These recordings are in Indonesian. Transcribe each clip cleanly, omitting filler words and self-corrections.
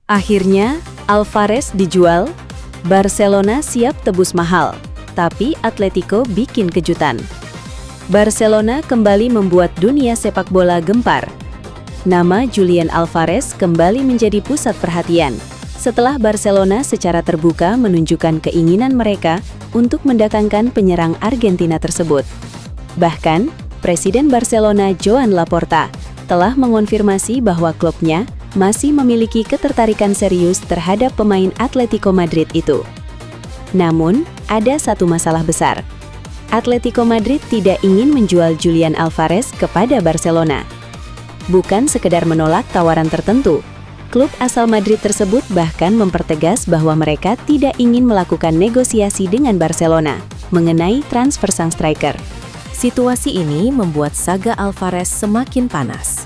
Akhirnya, Alvarez dijual, Barcelona siap tebus mahal, tapi Atletico bikin kejutan. Barcelona kembali membuat dunia sepak bola gempar. Nama Julian Alvarez kembali menjadi pusat perhatian setelah Barcelona secara terbuka menunjukkan keinginan mereka untuk mendatangkan penyerang Argentina tersebut. Bahkan, Presiden Barcelona Joan Laporta telah mengonfirmasi bahwa klubnya masih memiliki ketertarikan serius terhadap pemain Atletico Madrid itu. Namun, ada satu masalah besar. Atletico Madrid tidak ingin menjual Julian Alvarez kepada Barcelona. Bukan sekedar menolak tawaran tertentu, klub asal Madrid tersebut bahkan mempertegas bahwa mereka tidak ingin melakukan negosiasi dengan Barcelona mengenai transfer sang striker. Situasi ini membuat saga Alvarez semakin panas.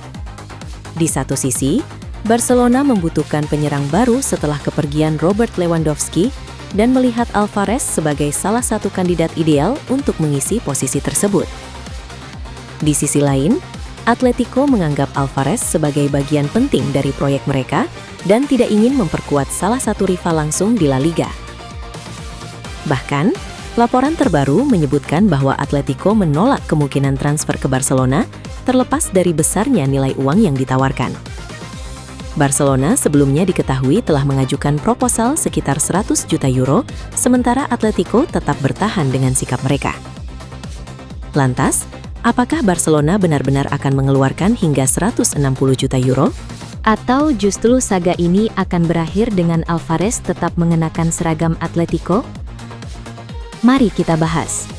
Di satu sisi, Barcelona membutuhkan penyerang baru setelah kepergian Robert Lewandowski dan melihat Alvarez sebagai salah satu kandidat ideal untuk mengisi posisi tersebut. Di sisi lain, Atletico menganggap Alvarez sebagai bagian penting dari proyek mereka dan tidak ingin memperkuat salah satu rival langsung di La Liga. Bahkan, laporan terbaru menyebutkan bahwa Atletico menolak kemungkinan transfer ke Barcelona terlepas dari besarnya nilai uang yang ditawarkan. Barcelona sebelumnya diketahui telah mengajukan proposal sekitar 100 juta euro, sementara Atletico tetap bertahan dengan sikap mereka. Lantas, apakah Barcelona benar-benar akan mengeluarkan hingga 160 juta euro? Atau justru saga ini akan berakhir dengan Alvarez tetap mengenakan seragam Atletico? Mari kita bahas.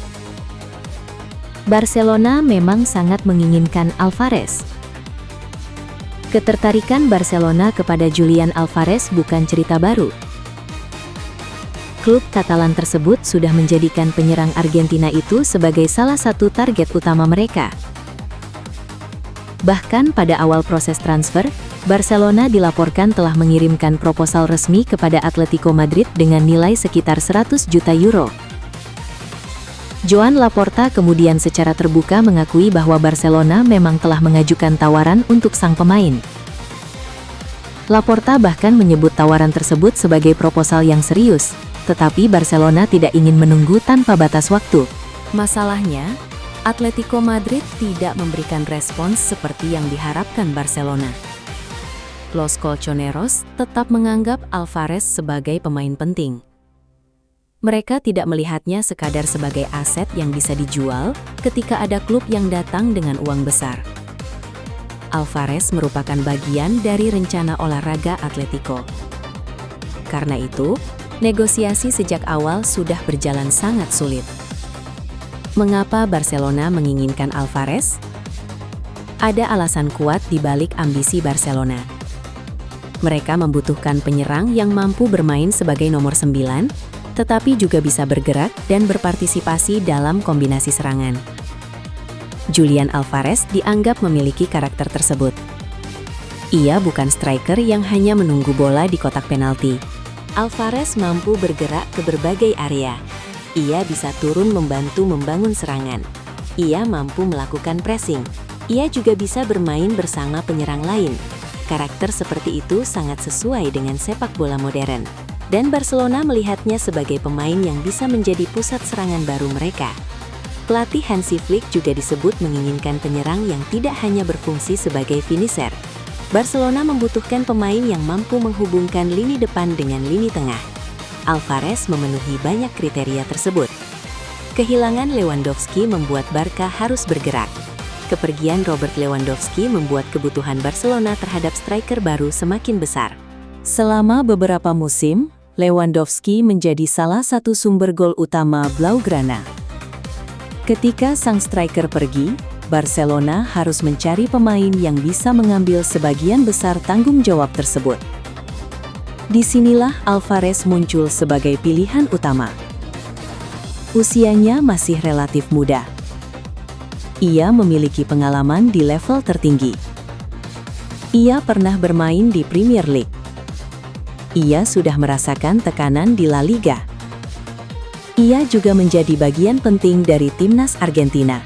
Barcelona memang sangat menginginkan Alvarez. Ketertarikan Barcelona kepada Julian Alvarez bukan cerita baru. Klub Katalan tersebut sudah menjadikan penyerang Argentina itu sebagai salah satu target utama mereka. Bahkan pada awal proses transfer, Barcelona dilaporkan telah mengirimkan proposal resmi kepada Atletico Madrid dengan nilai sekitar 100 juta euro. Joan Laporta kemudian secara terbuka mengakui bahwa Barcelona memang telah mengajukan tawaran untuk sang pemain. Laporta bahkan menyebut tawaran tersebut sebagai proposal yang serius, tetapi Barcelona tidak ingin menunggu tanpa batas waktu. Masalahnya, Atletico Madrid tidak memberikan respons seperti yang diharapkan Barcelona. Los Colchoneros tetap menganggap Alvarez sebagai pemain penting. Mereka tidak melihatnya sekadar sebagai aset yang bisa dijual ketika ada klub yang datang dengan uang besar. Alvarez merupakan bagian dari rencana olahraga Atletico. Karena itu, negosiasi sejak awal sudah berjalan sangat sulit. Mengapa Barcelona menginginkan Alvarez? Ada alasan kuat di balik ambisi Barcelona. Mereka membutuhkan penyerang yang mampu bermain sebagai nomor 9, tetapi juga bisa bergerak dan berpartisipasi dalam kombinasi serangan. Julian Alvarez dianggap memiliki karakter tersebut. Ia bukan striker yang hanya menunggu bola di kotak penalti. Alvarez mampu bergerak ke berbagai area. Ia bisa turun membantu membangun serangan. Ia mampu melakukan pressing. Ia juga bisa bermain bersama penyerang lain. Karakter seperti itu sangat sesuai dengan sepak bola modern. Dan Barcelona melihatnya sebagai pemain yang bisa menjadi pusat serangan baru mereka. Pelatih Hansi Flick juga disebut menginginkan penyerang yang tidak hanya berfungsi sebagai finisher. Barcelona membutuhkan pemain yang mampu menghubungkan lini depan dengan lini tengah. Alvarez memenuhi banyak kriteria tersebut. Kehilangan Lewandowski membuat Barca harus bergerak. Kepergian Robert Lewandowski membuat kebutuhan Barcelona terhadap striker baru semakin besar. Selama beberapa musim, Lewandowski menjadi salah satu sumber gol utama Blaugrana. Ketika sang striker pergi, Barcelona harus mencari pemain yang bisa mengambil sebagian besar tanggung jawab tersebut. Disinilah Alvarez muncul sebagai pilihan utama. Usianya masih relatif muda. Ia memiliki pengalaman di level tertinggi. Ia pernah bermain di Premier League. Ia sudah merasakan tekanan di La Liga. Ia juga menjadi bagian penting dari timnas Argentina.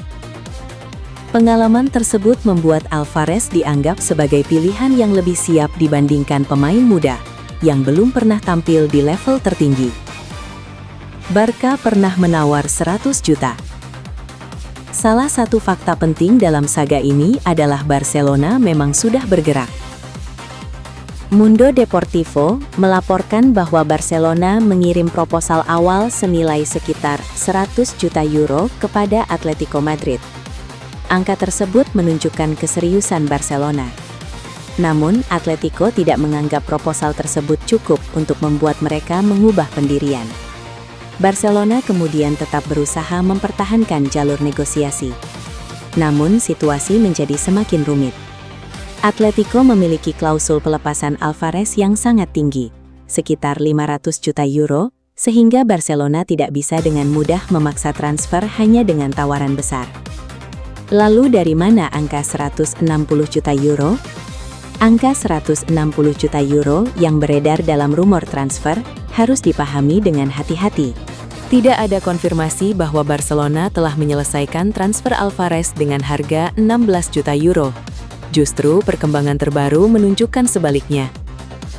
Pengalaman tersebut membuat Alvarez dianggap sebagai pilihan yang lebih siap dibandingkan pemain muda. yang belum pernah tampil di level tertinggi. Barca pernah menawar 100 juta. Salah satu fakta penting dalam saga ini adalah Barcelona memang sudah bergerak. Mundo Deportivo melaporkan bahwa Barcelona mengirim proposal awal senilai sekitar 100 juta euro kepada Atletico Madrid. Angka tersebut menunjukkan keseriusan Barcelona. Namun, Atletico tidak menganggap proposal tersebut cukup untuk membuat mereka mengubah pendirian. Barcelona kemudian tetap berusaha mempertahankan jalur negosiasi. Namun, situasi menjadi semakin rumit. Atletico memiliki klausul pelepasan Alvarez yang sangat tinggi, sekitar 500 juta euro, sehingga Barcelona tidak bisa dengan mudah memaksa transfer hanya dengan tawaran besar. Lalu dari mana angka 160 juta euro? Angka 160 juta euro yang beredar dalam rumor transfer harus dipahami dengan hati-hati. Tidak ada konfirmasi bahwa Barcelona telah menyelesaikan transfer Alvarez dengan harga 16 juta euro. Justru perkembangan terbaru menunjukkan sebaliknya.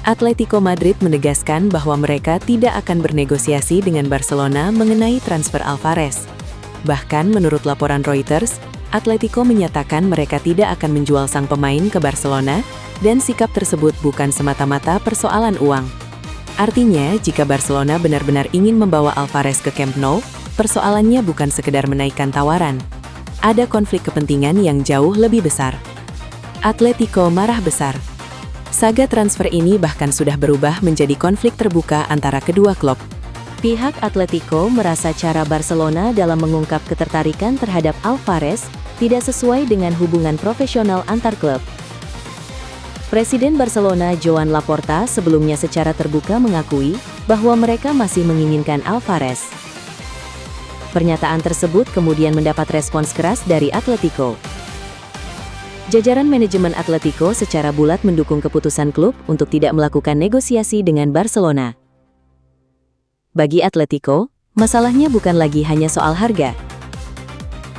Atletico Madrid menegaskan bahwa mereka tidak akan bernegosiasi dengan Barcelona mengenai transfer Alvarez. Bahkan menurut laporan Reuters, Atletico menyatakan mereka tidak akan menjual sang pemain ke Barcelona dan sikap tersebut bukan semata-mata persoalan uang. Artinya, jika Barcelona benar-benar ingin membawa Alvarez ke Camp Nou, persoalannya bukan sekedar menaikkan tawaran. Ada konflik kepentingan yang jauh lebih besar. Atletico marah besar. Saga transfer ini bahkan sudah berubah menjadi konflik terbuka antara kedua klub. Pihak Atletico merasa cara Barcelona dalam mengungkap ketertarikan terhadap Alvarez tidak sesuai dengan hubungan profesional antar klub. Presiden Barcelona Joan Laporta sebelumnya secara terbuka mengakui bahwa mereka masih menginginkan Alvarez. Pernyataan tersebut kemudian mendapat respons keras dari Atletico. Jajaran manajemen Atletico secara bulat mendukung keputusan klub untuk tidak melakukan negosiasi dengan Barcelona. Bagi Atletico, masalahnya bukan lagi hanya soal harga.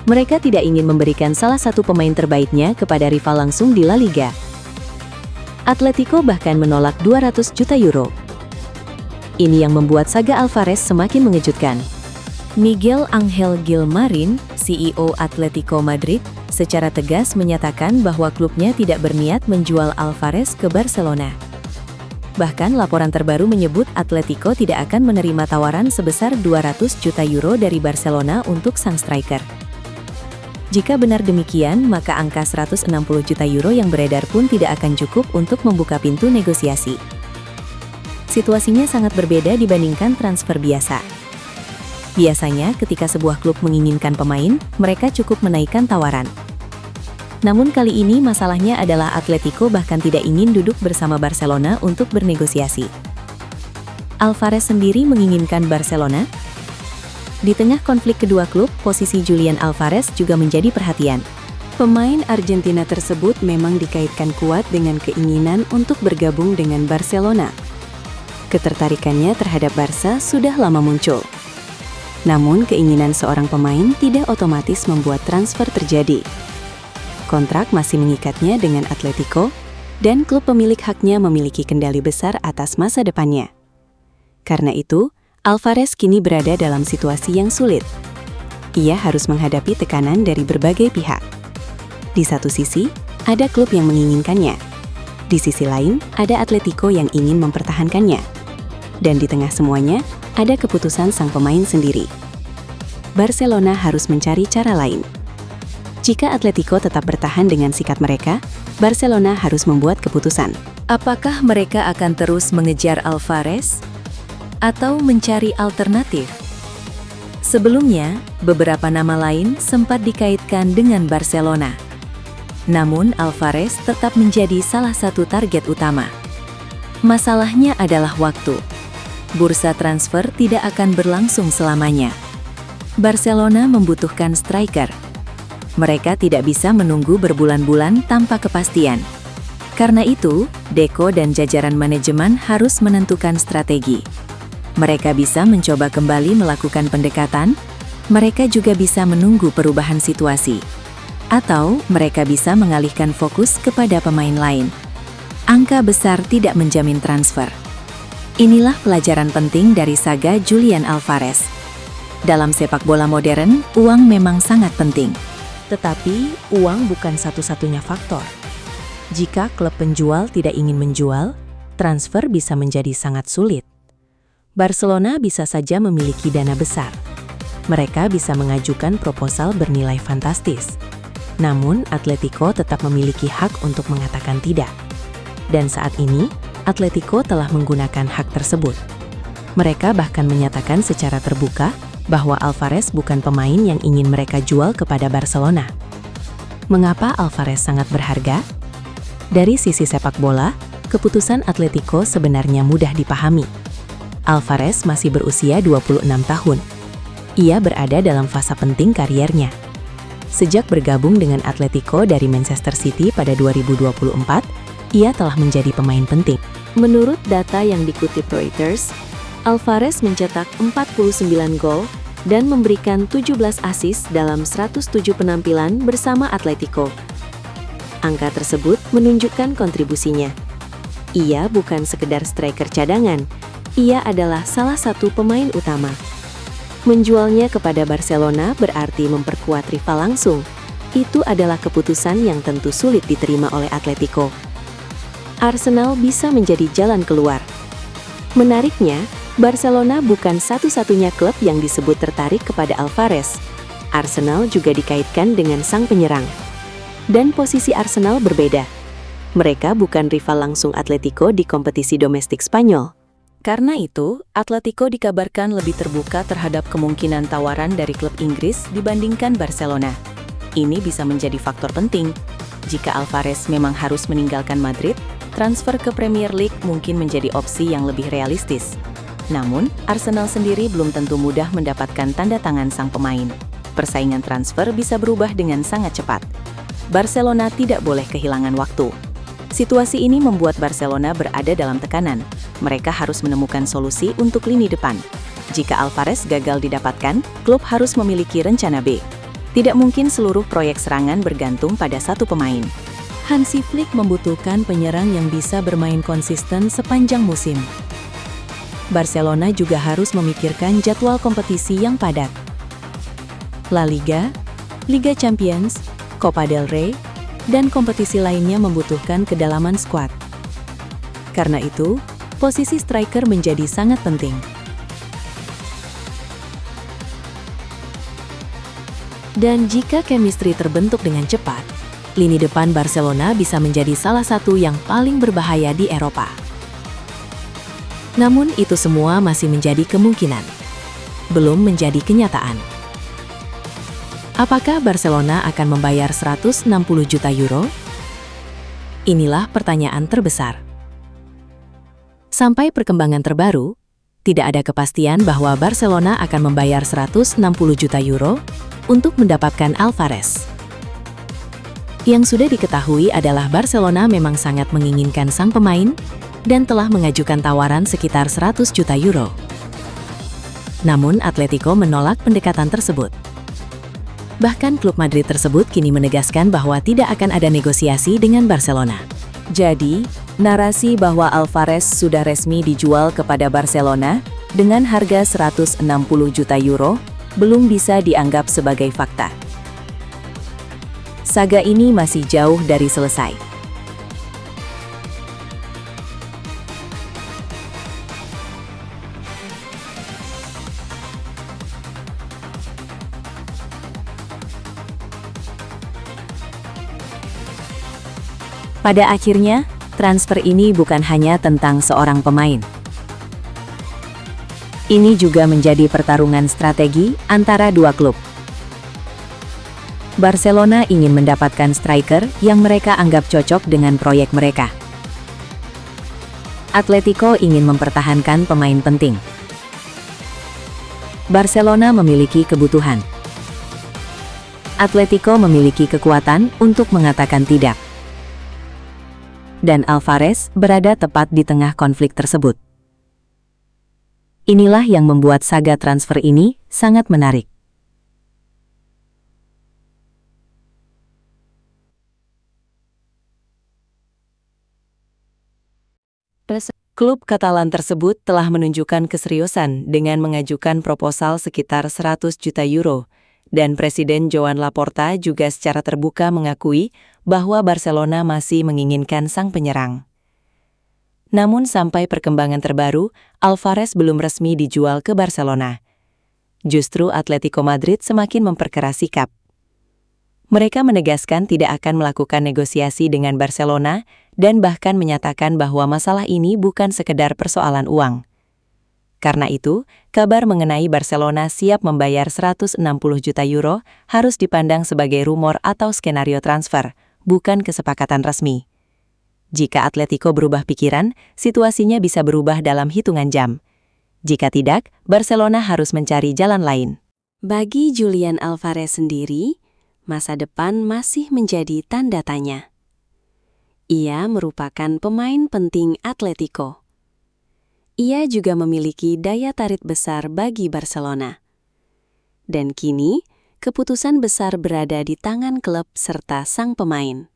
Mereka tidak ingin memberikan salah satu pemain terbaiknya kepada rival langsung di La Liga. Atletico bahkan menolak 200 juta euro. Ini yang membuat saga Alvarez semakin mengejutkan. Miguel Ángel Gil-Marín, CEO Atletico Madrid, secara tegas menyatakan bahwa klubnya tidak berniat menjual Alvarez ke Barcelona. Bahkan laporan terbaru menyebut Atletico tidak akan menerima tawaran sebesar 200 juta euro dari Barcelona untuk sang striker. Jika benar demikian, maka angka 160 juta euro yang beredar pun tidak akan cukup untuk membuka pintu negosiasi. Situasinya sangat berbeda dibandingkan transfer biasa. Biasanya, ketika sebuah klub menginginkan pemain, mereka cukup menaikkan tawaran. Namun kali ini masalahnya adalah Atletico bahkan tidak ingin duduk bersama Barcelona untuk bernegosiasi. Alvarez sendiri menginginkan Barcelona. Di tengah konflik kedua klub, posisi Julian Alvarez juga menjadi perhatian. Pemain Argentina tersebut memang dikaitkan kuat dengan keinginan untuk bergabung dengan Barcelona. Ketertarikannya terhadap Barca sudah lama muncul. Namun, keinginan seorang pemain tidak otomatis membuat transfer terjadi. Kontrak masih mengikatnya dengan Atletico, dan klub pemilik haknya memiliki kendali besar atas masa depannya. Karena itu, Alvarez kini berada dalam situasi yang sulit. Ia harus menghadapi tekanan dari berbagai pihak. Di satu sisi, ada klub yang menginginkannya. Di sisi lain, ada Atletico yang ingin mempertahankannya. Dan di tengah semuanya, ada keputusan sang pemain sendiri. Barcelona harus mencari cara lain. Jika Atletico tetap bertahan dengan sikap mereka, Barcelona harus membuat keputusan. Apakah mereka akan terus mengejar Alvarez? Atau mencari alternatif? Sebelumnya, beberapa nama lain sempat dikaitkan dengan Barcelona. Namun Alvarez tetap menjadi salah satu target utama. Masalahnya adalah waktu. Bursa transfer tidak akan berlangsung selamanya. Barcelona membutuhkan striker. Mereka tidak bisa menunggu berbulan-bulan tanpa kepastian. Karena itu, Deco dan jajaran manajemen harus menentukan strategi. Mereka bisa mencoba kembali melakukan pendekatan, mereka juga bisa menunggu perubahan situasi. Atau, mereka bisa mengalihkan fokus kepada pemain lain. Angka besar tidak menjamin transfer. Inilah pelajaran penting dari saga Julian Alvarez. Dalam sepak bola modern, uang memang sangat penting. Tetapi, uang bukan satu-satunya faktor. Jika klub penjual tidak ingin menjual, transfer bisa menjadi sangat sulit. Barcelona bisa saja memiliki dana besar. Mereka bisa mengajukan proposal bernilai fantastis. Namun, Atletico tetap memiliki hak untuk mengatakan tidak. Dan saat ini, Atletico telah menggunakan hak tersebut. Mereka bahkan menyatakan secara terbuka bahwa Alvarez bukan pemain yang ingin mereka jual kepada Barcelona. Mengapa Alvarez sangat berharga? Dari sisi sepak bola, keputusan Atletico sebenarnya mudah dipahami. Alvarez masih berusia 26 tahun. Ia berada dalam fase penting kariernya. Sejak bergabung dengan Atletico dari Manchester City pada 2024, ia telah menjadi pemain penting. Menurut data yang dikutip Reuters, Alvarez mencetak 49 gol dan memberikan 17 assist dalam 107 penampilan bersama Atletico. Angka tersebut menunjukkan kontribusinya. Ia bukan sekedar striker cadangan, ia adalah salah satu pemain utama. Menjualnya kepada Barcelona berarti memperkuat rival langsung. Itu adalah keputusan yang tentu sulit diterima oleh Atletico. Arsenal bisa menjadi jalan keluar. Menariknya, Barcelona bukan satu-satunya klub yang disebut tertarik kepada Alvarez. Arsenal juga dikaitkan dengan sang penyerang. Dan posisi Arsenal berbeda. Mereka bukan rival langsung Atletico di kompetisi domestik Spanyol. Karena itu, Atletico dikabarkan lebih terbuka terhadap kemungkinan tawaran dari klub Inggris dibandingkan Barcelona. Ini bisa menjadi faktor penting. Jika Alvarez memang harus meninggalkan Madrid, transfer ke Premier League mungkin menjadi opsi yang lebih realistis. Namun, Arsenal sendiri belum tentu mudah mendapatkan tanda tangan sang pemain. Persaingan transfer bisa berubah dengan sangat cepat. Barcelona tidak boleh kehilangan waktu. Situasi ini membuat Barcelona berada dalam tekanan. Mereka harus menemukan solusi untuk lini depan. Jika Alvarez gagal didapatkan, klub harus memiliki rencana B. Tidak mungkin seluruh proyek serangan bergantung pada satu pemain. Hansi Flick membutuhkan penyerang yang bisa bermain konsisten sepanjang musim. Barcelona juga harus memikirkan jadwal kompetisi yang padat. La Liga, Liga Champions, Copa del Rey, dan kompetisi lainnya membutuhkan kedalaman skuad. Karena itu, posisi striker menjadi sangat penting. Dan jika chemistry terbentuk dengan cepat, lini depan Barcelona bisa menjadi salah satu yang paling berbahaya di Eropa. Namun itu semua masih menjadi kemungkinan, belum menjadi kenyataan. Apakah Barcelona akan membayar 160 juta euro? Inilah pertanyaan terbesar. Sampai perkembangan terbaru, tidak ada kepastian bahwa Barcelona akan membayar 160 juta euro untuk mendapatkan Alvarez. Yang sudah diketahui adalah Barcelona memang sangat menginginkan sang pemain dan telah mengajukan tawaran sekitar 100 juta euro. Namun Atletico menolak pendekatan tersebut. Bahkan klub Madrid tersebut kini menegaskan bahwa tidak akan ada negosiasi dengan Barcelona. Jadi, narasi bahwa Alvarez sudah resmi dijual kepada Barcelona dengan harga 160 juta euro belum bisa dianggap sebagai fakta. Saga ini masih jauh dari selesai. Pada akhirnya, transfer ini bukan hanya tentang seorang pemain. Ini juga menjadi pertarungan strategi antara dua klub. Barcelona ingin mendapatkan striker yang mereka anggap cocok dengan proyek mereka. Atletico ingin mempertahankan pemain penting. Barcelona memiliki kebutuhan. Atletico memiliki kekuatan untuk mengatakan tidak. Dan Alvarez berada tepat di tengah konflik tersebut. Inilah yang membuat saga transfer ini sangat menarik. Klub Katalan tersebut telah menunjukkan keseriusan dengan mengajukan proposal sekitar 100 juta euro, dan Presiden Joan Laporta juga secara terbuka mengakui bahwa Barcelona masih menginginkan sang penyerang. Namun sampai perkembangan terbaru, Alvarez belum resmi dijual ke Barcelona. Justru Atletico Madrid semakin memperkeras sikap. Mereka menegaskan tidak akan melakukan negosiasi dengan Barcelona dan bahkan menyatakan bahwa masalah ini bukan sekedar persoalan uang. Karena itu, kabar mengenai Barcelona siap membayar 160 juta euro harus dipandang sebagai rumor atau skenario transfer, bukan kesepakatan resmi. Jika Atletico berubah pikiran, situasinya bisa berubah dalam hitungan jam. Jika tidak, Barcelona harus mencari jalan lain. Bagi Julian Alvarez sendiri, masa depan masih menjadi tanda tanya. Ia merupakan pemain penting Atletico. Ia juga memiliki daya tarik besar bagi Barcelona. Dan kini, keputusan besar berada di tangan klub serta sang pemain.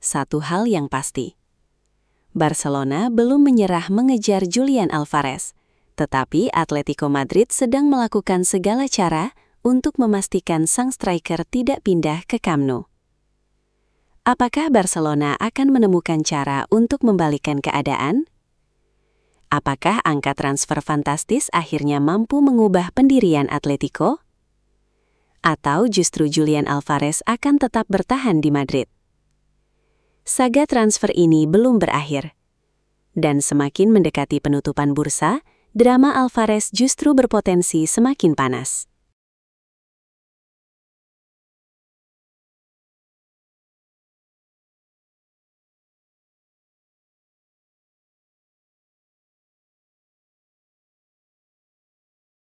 Satu hal yang pasti, Barcelona belum menyerah mengejar Julian Alvarez, tetapi Atletico Madrid sedang melakukan segala cara untuk memastikan sang striker tidak pindah ke Camp Nou. Apakah Barcelona akan menemukan cara untuk membalikkan keadaan? Apakah angka transfer fantastis akhirnya mampu mengubah pendirian Atletico? Atau justru Julian Alvarez akan tetap bertahan di Madrid? Saga transfer ini belum berakhir. Dan semakin mendekati penutupan bursa, drama Alvarez justru berpotensi semakin panas.